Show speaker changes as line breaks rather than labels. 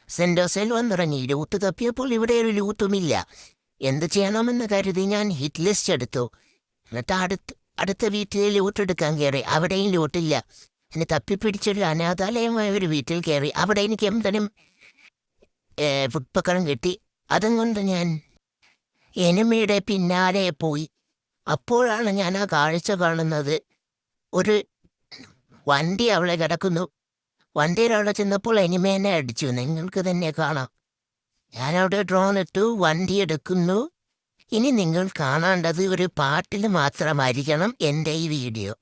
സെൻഡോസയിൽ വന്നിറങ്ങി. ലൂത്ത് തപ്പിയപ്പോൾ ഇവിടെ ഒരു ലൂത്തുമില്ല. എന്ത് ചെയ്യണമെന്ന് കരുതി ഞാൻ ഹിറ്റ് ലിസ്റ്റ് എടുത്തു. എന്നിട്ട് അടുത്ത വീട്ടിൽ ലൂട്ടെടുക്കാൻ കയറി. അവിടെയും ലൂട്ടില്ല. എന്നെ തപ്പിപ്പിടിച്ചൊരു അനാഥാലയമായ ഒരു വീട്ടിൽ കയറി. അവിടെ എനിക്ക് എന്തെങ്കിലും പുഷ്പക്കളം കിട്ടി. അതും കൊണ്ട് ഞാൻ എനിമിയുടെ പിന്നാലെ പോയി. അപ്പോഴാണ് ഞാൻ ആ കാഴ്ച കാണുന്നത്. ഒരു വണ്ടി അവളെ കിടക്കുന്നു. വണ്ടിയിലവിടെ ചെന്നപ്പോൾ എനിമേനെ അടിച്ചു. നിങ്ങൾക്ക് തന്നെ കാണാം. ഞാനവിടെ ഡ്രോൺ ഇട്ടു, വണ്ടി എടുക്കുന്നു. ഇനി നിങ്ങൾ കാണേണ്ടത് ഒരു പാട്ടിൽ മാത്രമായിരിക്കണം എൻ്റെ ഈ വീഡിയോ.